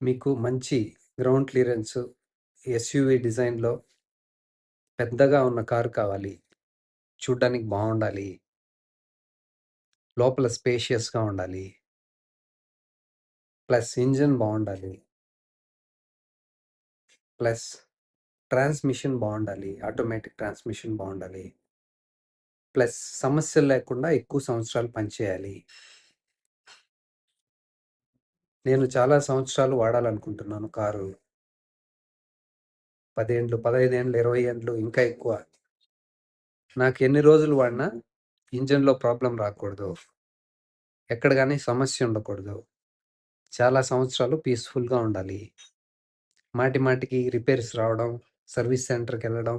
మీకు మంచి ground clearance SUV డిజైన్‌లో పెద్దగా ఉన్న కారు కావాలి. చూడ్డానికి బావుండాలి. లోపల స్పేషియస్‌గా ఉండాలి. ప్లస్ ఇంజిన్ బావుండాలి. ప్లస్ ట్రాన్స్‌మిషన్ బావుండాలి. ఆటోమేటిక్ ట్రాన్స్‌మిషన్ బావుండాలి. ప్లస్ సమస్యలు లేకుండా ఎక్కువ సంవత్సరాలు పనిచేయాలి. నేను చాలా సంవత్సరాలు వాడాలనుకుంటున్నాను కారు. 10 ఏండ్లు, 15 ఏండ్లు, 20 ఏండ్లు ఇంకా ఎక్కువ. నాకు ఎన్ని రోజులు వాడినా ఇంజిన్‌లో ప్రాబ్లమ్ రాకూడదు. ఎక్కడ గాని సమస్య ఉండకూడదు. చాలా సంవత్సరాలు పీస్‌ఫుల్‌గా ఉండాలి. మాటి మాటికి రిపేర్స్ రావడం, సర్వీస్ సెంటర్‌కెళ్ళడం,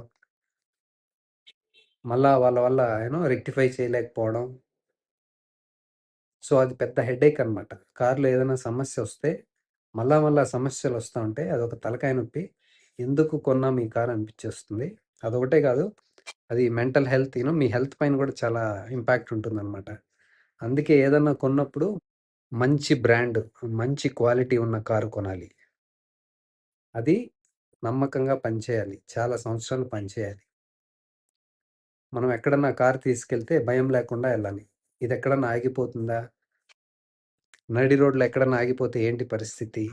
మళ్ళా వాళ్ళ వల్ల రెక్టిఫై చేయలేకపోవడం. సో, అది పెద్ద హెడేక్ అనమాట. కార్‌లో ఏదైనా సమస్యొస్తే మళ్ళా సమస్యలొస్తా ఉంటే అదొక తలకాయ నొప్పి. ఎందుకు కొన్నాం ఈ కార్ అనిపిచ్చేస్తుంది. అదొకటే కాదు, అది మెంటల్ హెల్త్ మీ హెల్త్ పైన కూడా చాలా ఇంపాక్ట్ ఉంటుందనమాట. అందుకే ఏదన్నా కొన్నప్పుడు మంచి బ్రాండ్, మంచి క్వాలిటీ ఉన్న కారు కొనాలి. అది నమ్మకంగా పనిచేయాలి. చాలా సంవత్సరాలు పనిచేయాలి. మనం ఎక్కడన్నా కారు తీసుకెళ్తే భయం లేకుండా ఎళ్ళాలి. ఇదెక్కడన్నా ఆగిపోతుందా? నడి రోడ్‌లో ఎక్కడన్నా ఆగిపోతే ఏంటి పరిస్థితి?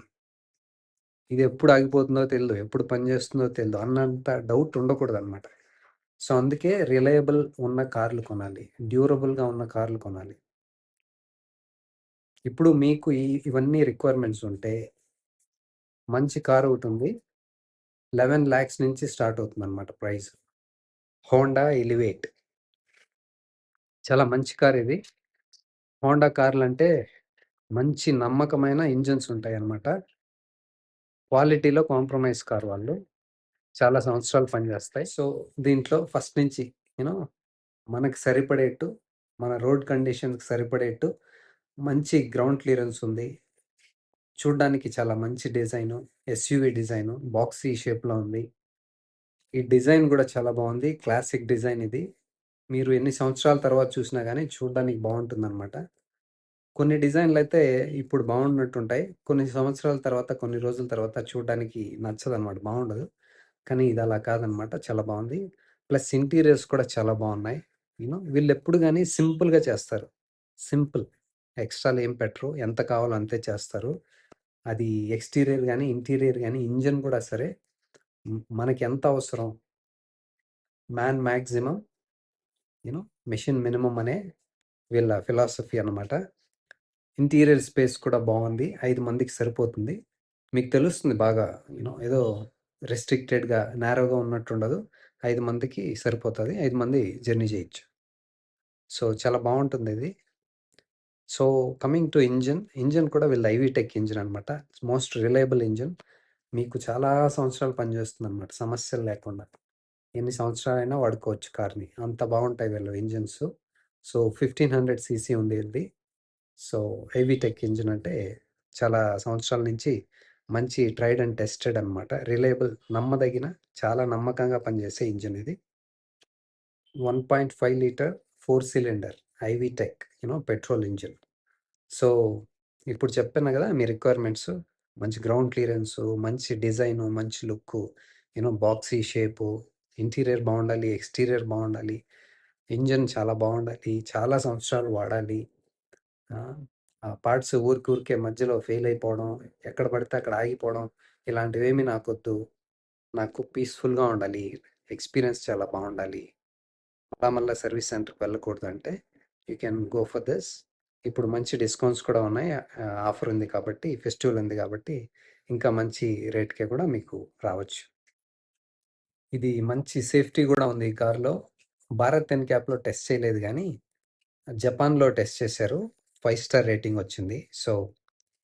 ఇదెప్పుడు ఆగిపోతుందో తెలీదు. ఎప్పుడు పని చేస్తుందో తెలీదు. అన్నంత డౌట్ ఉండకూడదనమాట. సో, అందుకే రిలయబుల్ ఉన్న కార్లు కొనాలి. డ్యూరబుల్‌గా ఉన్న కార్లు కొనాలి. ఇప్పుడు మీకు ఇవన్నీ రిక్వైర్మెంట్స్ ఉంటే మంచి కార్ ఒకటుంది. 11,00,000 నుంచి స్టార్ట్ అవుతుందనమాట ప్రైస్. Honda elevate. చాలా మంచి కార్ ఇది. హోండా కార్లంటే మంచి నమ్మకమైన ఇంజిన్స్ ఉంటాయన్నమాట. క్వాలిటీలో కాంప్రమైజ్ కారు వాళ్ళు. చాలా సంవత్సరాలు పనిచేస్తాయి. సో, దీంట్లో ఫస్ట్ నుంచి యూ నో మనకి సరిపడేట్టు, మన రోడ్ కండిషన్‌కి సరిపడేట్టు మంచి గ్రౌండ్ క్లియరెన్స్ ఉంది. చూడ్డానికి చాలా మంచి డిజైను. SUV design. బాక్సీ షేప్‌లో ఉంది. ఈ డిజైన్ గూడా చాలా బావుంది. క్లాసిక్ డిజైన్ ఇది. మీరు ఎన్ని సంవత్సరాల తర్వాత చూసినా గానీ చూడ్డానికి బావుంటుందనమాట. కొన్ని డిజైన్‌లయితే ఇప్పుడు బావున్నట్టుంటాయి. కొన్ని సంవత్సరాల తర్వాత, కొన్ని రోజుల తర్వాత చూడ్డానికి నచ్చదనమాట. బావుండదు. కానీ ఇది అలా కాదనమాట. చాలా బావుంది. ప్లస్ ఇంటీరియర్స్ కూడా చాలా బావున్నాయి. వీళ్ళెప్పుడు గాని సింపుల్‌గా చేస్తారు. సింపుల్. ఎక్స్‌ట్రాలేం పెట్టరు. ఎంత కావాలో అంతే చేస్తారు. అది ఎక్స్‌టీరియర్ గాని, ఇంటీరియర్ గాని, ఇంజిన్ గూడా సరే మనకెంత అవసరం, man maximum you know machine minimum అనే వీళ్ళ ఫిలాసఫీ అనమాట. ఇంటీరియర్ స్పేస్ కూడా బావుంది. 5 మందికి సరిపోతుంది. మీకు తెలుస్తుంది బాగా ఏదో రెస్ట్రిక్టెడ్‌గా, నారోగా ఉన్నట్టుండదు. 5 మందికి సరిపోతది. 5 మంది జర్నీ చేయొచ్చు. సో, చాలా బావుంటుందిది. సో, కమింగ్ టు ఇంజిన్ కూడా వీళ్ళది ఐవీటెక్ ఇంజిన్ అనమాట. Most reliable engine. మీకు చాలా సంవత్సరాలు పనిచేస్తుందనమాట సమస్యలు లేకుండా. ఎన్ని సంవత్సరాలైనా వాడుకోవచ్చు కార్‌ని. అంత బావుంటాయి వీళ్ళ ఇంజిన్స్. సో, 1500 సీసీ ఉంది ఇది. సో, ఐవీటెక్ ఇంజిన్ అంటే చాలా సంవత్సరాల నుంచి మంచి ట్రైడ్ అండ్ టెస్టెడ్ అనమాట. రిలయబుల్, నమ్మదగిన, చాలా నమ్మకంగా పనిచేసే ఇంజిన్ ఇది. 1.5 litre 4 cylinder iVTEC petrol engine. So, ఇప్పుడు చెప్పాను గదా! మీ రిక్వైర్మెంట్స్. మంచి గ్రౌండ్ క్లియరెన్సు, మంచి డిజైను, మంచి లుక్కు, బాక్సీ షేపు, ఇంటీరియర్ బావుండాలి, ఎక్స్‌టీరియర్ బావుండాలి, ఇంజిన్ చాలా బావుండాలి, చాలా సంవత్సరాలు వాడాలి. ఆ! ఆ పార్ట్స్ ఊరికే మధ్యలో ఫెయిల్ అయిపోవడం, ఎక్కడ పడితే అక్కడ ఆగిపోవడం, ఇలాంటివేమీ నాకొద్దు. నాకు పీస్‌ఫుల్‌గా ఉండాలి. ఎక్స్‌పీరియన్స్ చాలా బావుండాలి. మళ్ళా సర్వీస్ సెంటర్‌కి వెళ్ళకూడదంటే you can go for this. ఇప్పుడు మంచి డిస్కౌంట్స్ కూడా ఉన్నాయి. ఆఫర్ ఉంది కాబట్టి, ఫెస్టివల్ ఉంది కాబట్టి, ఇంకా మంచి రేట్‌కే కూడా మీకు రావచ్చు. ఇది మంచి సేఫ్టీ గూడా ఉంది ఈ కార్‌లో. భారత్ ఎన్‌క్యాప్‌లో టెస్ట్ చేయలేదు గానీ, జపాన్‌లో టెస్ట్ చేశారు. 5 స్టార్ రేటింగ్ వచ్చింది. సో,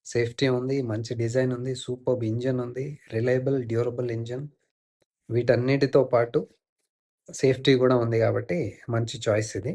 సేఫ్టీ ఉంది, మంచి డిజైన్ ఉంది, సూపర్బ్ ఇంజిన్ ఉంది, రిలయబుల్, డ్యూరబుల్ ఇంజిన్. వీటన్నిటితో పాటు సేఫ్టీ గూడా ఉంది గాబట్టి మంచి చాయిస్ ఇది.